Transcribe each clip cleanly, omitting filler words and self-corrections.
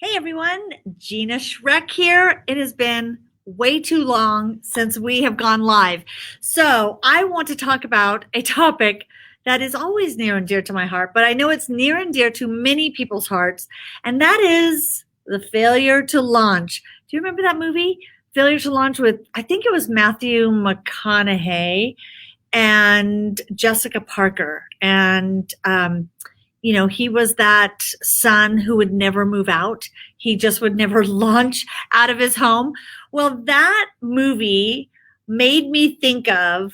Hey everyone, Gina Schreck here. It has been way too long since we have gone live. So I want to talk about a topic that is always near and dear to my heart, but I know it's near and dear to many people's hearts, and that is the failure to launch. Do you remember that movie? Failure to Launch with, I think it was Matthew McConaughey and Jessica Parker. And he was that son who would never move out. He just would never launch out of his home. Well, that movie made me think of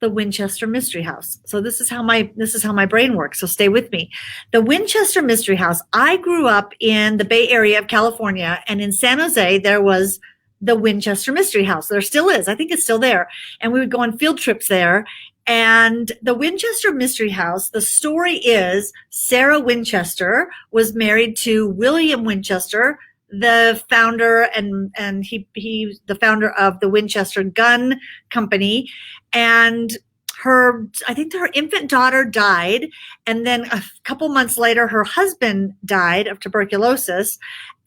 the Winchester Mystery House. So this is how my brain works. So stay with me. The Winchester Mystery House. I grew up in the Bay Area of California, and in San Jose there was the Winchester Mystery House. There still is. I think it's still there. And we would go on field trips there. And the Winchester Mystery House, the story is Sarah Winchester was married to William Winchester, the founder and he the founder of the Winchester Gun Company. And I think her infant daughter died. And then a couple months later, her husband died of tuberculosis.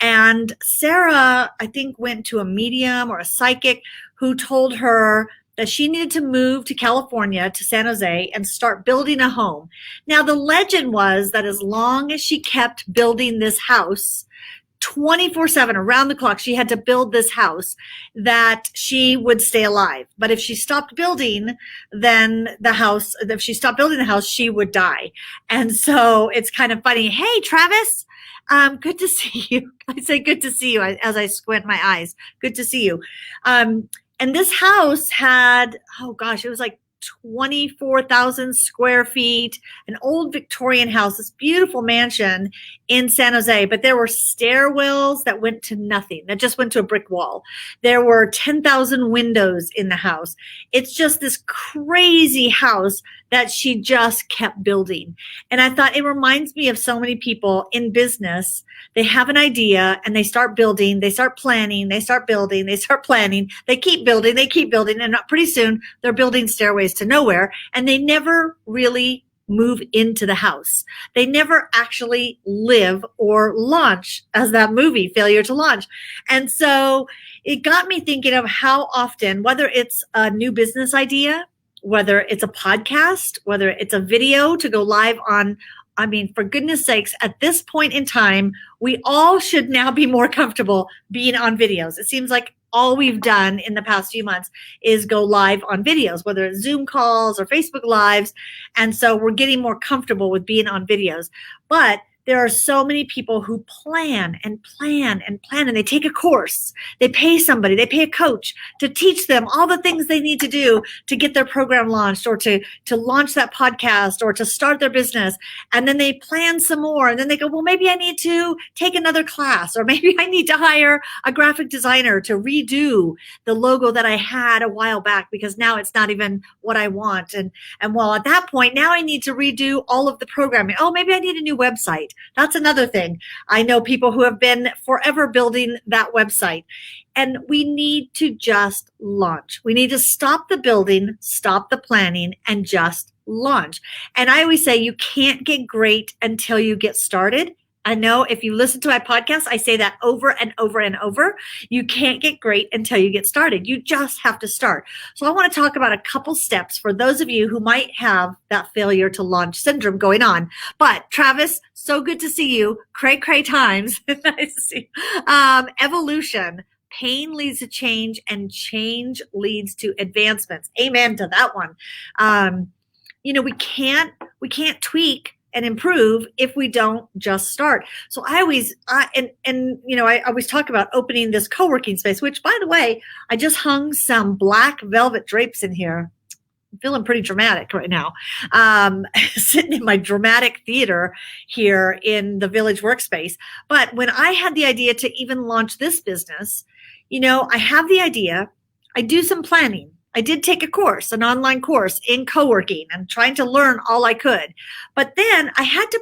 And Sarah, I think, went to a medium or a psychic who told her that she needed to move to California, to San Jose, and start building a home. Now, the legend was that as long as she kept building this house, 24/7, around the clock, she had to build this house, that she would stay alive. But if she stopped building, if she stopped building the house, she would die. And so it's kind of funny. Hey, Travis, good to see you. I say good to see you as I squint my eyes. Good to see you. And this house had, oh gosh, it was like 24,000 square feet, an old Victorian house, this beautiful mansion in San Jose. But there were stairwells that went to nothing, that just went to a brick wall. There were 10,000 windows in the house. It's just this crazy house that she just kept building. And I thought it reminds me of so many people in business. They have an idea and they start building, they start planning, they start building, they start planning, they keep building, and pretty soon they're building stairways to nowhere, and they never really move into the house. They never actually live or launch, as that movie, Failure to Launch. And so it got me thinking of how often, whether it's a new business idea, whether it's a podcast, whether it's a video to go live on, I mean, for goodness sakes, at this point in time, we all should now be more comfortable being on videos. It seems like all we've done in the past few months is go live on videos, whether it's Zoom calls or Facebook Lives. And so we're getting more comfortable with being on videos. But there are so many people who plan and plan and plan, and they take a course. They pay somebody, they pay a coach to teach them all the things they need to do to get their program launched, or to launch that podcast, or to start their business. And then they plan some more. And then they go, well, maybe I need to take another class, or maybe I need to hire a graphic designer to redo the logo that I had a while back, because now it's not even what I want. And well, at that point, now I need to redo all of the programming. Oh, maybe I need a new website. That's another thing. I know people who have been forever building that website. And we need to just launch. We need to stop the building, stop the planning, and just launch. And I always say you can't get great until you get started. I know if you listen to my podcast, I say that over and over and over. You can't get great until you get started. You just have to start. So I want to talk about a couple steps for those of you who might have that failure to launch syndrome going on. But Travis, so good to see you. Cray times. Nice to see you. Evolution. Pain leads to change, and change leads to advancements. Amen to that one. We can't tweak and improve if we don't just start. So I always talk about opening this co-working space, which, by the way, I just hung some black velvet drapes in here. I'm feeling pretty dramatic right now. Sitting in my dramatic theater here in the Village Workspace. But when I had the idea to even launch this business, I have the idea, I do some planning. I did take a course, an online course in co-working, and trying to learn all I could. But then I had to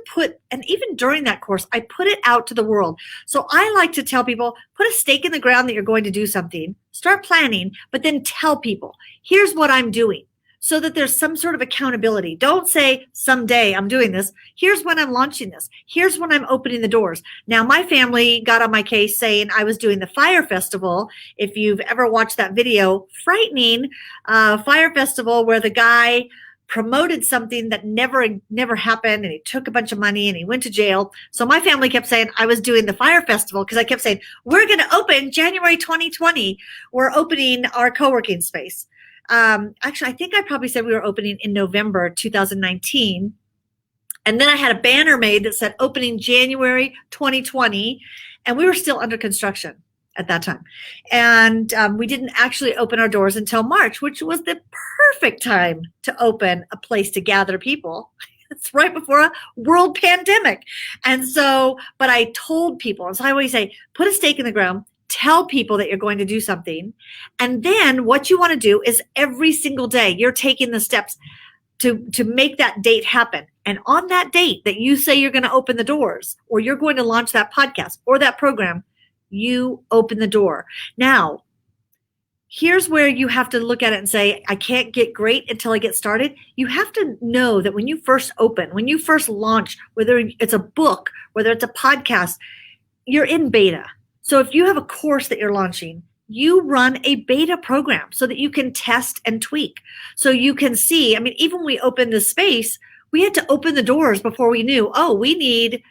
and even during that course, I put it out to the world. So I like to tell people, put a stake in the ground that you're going to do something, start planning, but then tell people, here's what I'm doing. so that there's some sort of accountability. Don't say someday I'm doing this. Here's when I'm launching this. Here's when I'm opening the doors. Now, my family got on my case saying I was doing the Fire Festival. If you've ever watched that video, frightening Fire Festival where the guy promoted something that never happened, and he took a bunch of money and he went to jail. So my family kept saying I was doing the Fire Festival because I kept saying, we're going to open January 2020. We're opening our co-working space. Actually, I think I probably said we were opening in November 2019. And then I had a banner made that said opening January 2020. And we were still under construction at that time. And we didn't actually open our doors until March, which was the perfect time to open a place to gather people. It's right before a world pandemic. And so, but I told people, and so I always say, put a stake in the ground, tell people that you're going to do something. And then what you want to do is every single day, you're taking the steps to make that date happen. And on that date that you say you're going to open the doors, or you're going to launch that podcast or that program, you open the door. Now, here's where you have to look at it and say, I can't get great until I get started. You have to know that when you first open, when you first launch, whether it's a book, whether it's a podcast, you're in beta. So if you have a course that you're launching, you run a beta program so that you can test and tweak. So you can see, I mean, even when we opened the space, we had to open the doors before we knew, oh, we need,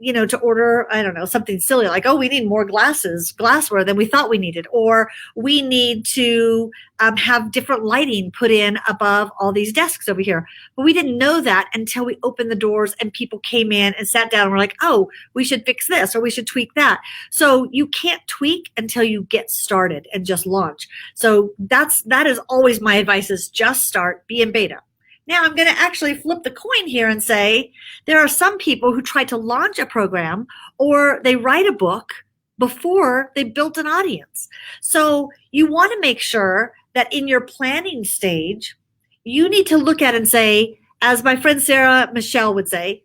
to order, I don't know, something silly like, oh, we need more glassware than we thought we needed, or we need to have different lighting put in above all these desks over here. But we didn't know that until we opened the doors and people came in and sat down and were like, oh, we should fix this or we should tweak that. So you can't tweak until you get started and just launch. So that is always my advice, is just start, be in beta. Now I'm going to actually flip the coin here and say there are some people who try to launch a program or they write a book before they built an audience. So you want to make sure that in your planning stage, you need to look at it and say, as my friend Sarah Michelle would say,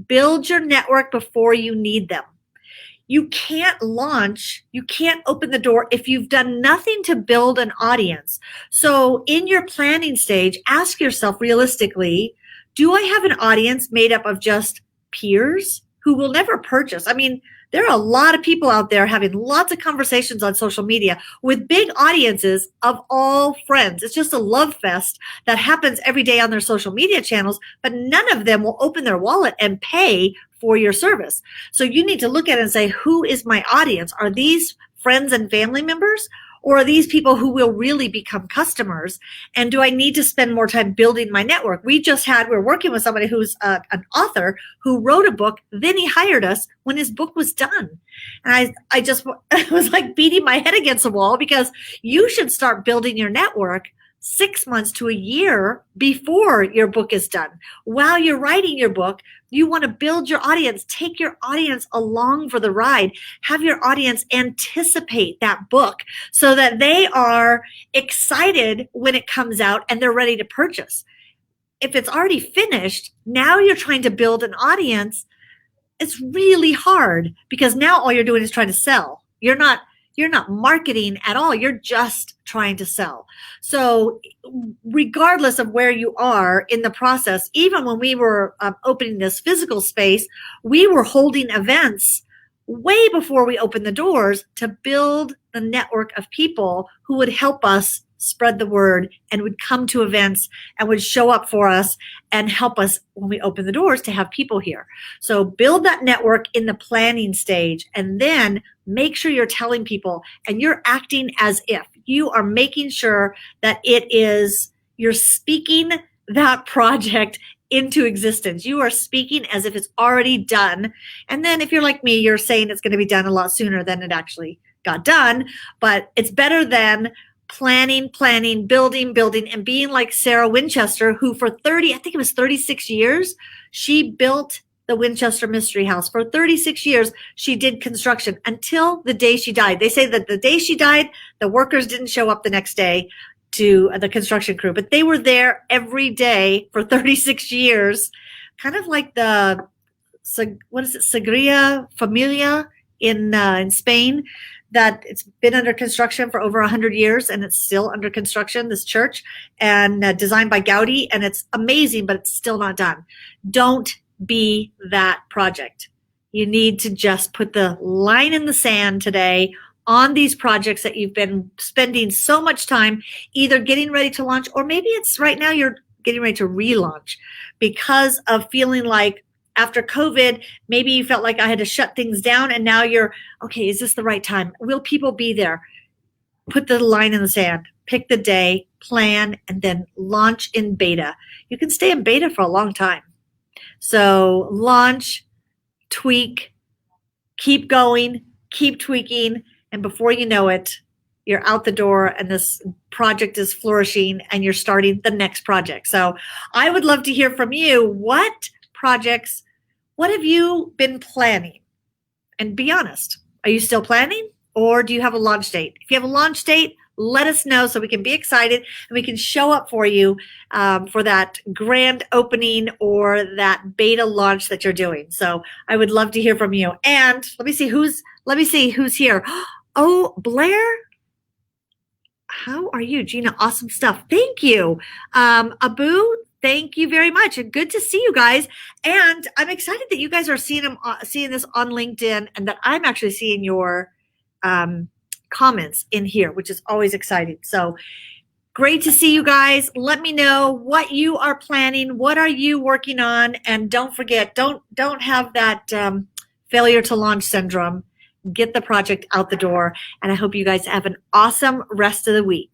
build your network before you need them. You can't launch, you can't open the door if you've done nothing to build an audience. So in your planning stage, ask yourself realistically, do I have an audience made up of just peers who will never purchase? I mean, there are a lot of people out there having lots of conversations on social media with big audiences of all friends. It's just a love fest that happens every day on their social media channels, but none of them will open their wallet and pay for your service. So you need to look at it and say, who is my audience? Are these friends and family members? Or are these people who will really become customers? And do I need to spend more time building my network? We're working with somebody who's an author who wrote a book. Then he hired us when his book was done. And I just was like beating my head against the wall, because you should start building your network 6 months to a year before your book is done. While you're writing your book, you want to build your audience, take your audience along for the ride, have your audience anticipate that book so that they are excited when it comes out and they're ready to purchase. If it's already finished, now you're trying to build an audience. It's really hard, because now all you're doing is trying to sell. You're not marketing at all. You're just trying to sell. So regardless of where you are in the process, even when we were opening this physical space, we were holding events way before we opened the doors to build the network of people who would help us spread the word and would come to events and would show up for us and help us when we open the doors to have people here. So build that network in the planning stage, and then make sure you're telling people and you're acting as if you are making sure that you're speaking that project into existence. You are speaking as if it's already done. And then if you're like me, you're saying it's going to be done a lot sooner than it actually got done. But it's better than planning, building, and being like Sarah Winchester, who for 36 years, she built the Winchester Mystery House. For 36 years, she did construction until the day she died. They say that the day she died, the workers didn't show up the next day to the construction crew, but they were there every day for 36 years, kind of like the, Sagrada Familia in Spain. that it's been under construction for over 100 years and it's still under construction, this church, and designed by Gaudi, and it's amazing, but it's still not done. Don't be that project. You need to just put the line in the sand today on these projects that you've been spending so much time either getting ready to launch, or maybe it's right now you're getting ready to relaunch because of feeling like after COVID, maybe you felt like I had to shut things down, and now you're, okay, is this the right time? Will people be there? Put the line in the sand, pick the day, plan, and then launch in beta. You can stay in beta for a long time. So launch, tweak, keep going, keep tweaking, and before you know it, you're out the door and this project is flourishing and you're starting the next project. So I would love to hear from you. What projects, what have you been planning? And be honest, are you still planning, or do you have a launch date? If you have a launch date, let us know so we can be excited and we can show up for you for that grand opening or that beta launch that you're doing. So I would love to hear from you. And let me see who's here. Oh, Blair. How are you, Gina? Awesome stuff. Thank you. Abu, thank you very much. And good to see you guys. And I'm excited that you guys are seeing this on LinkedIn, and that I'm actually seeing your comments in here, which is always exciting. So great to see you guys. Let me know what you are planning. What are you working on? And don't forget, don't have that failure to launch syndrome. Get the project out the door. And I hope you guys have an awesome rest of the week.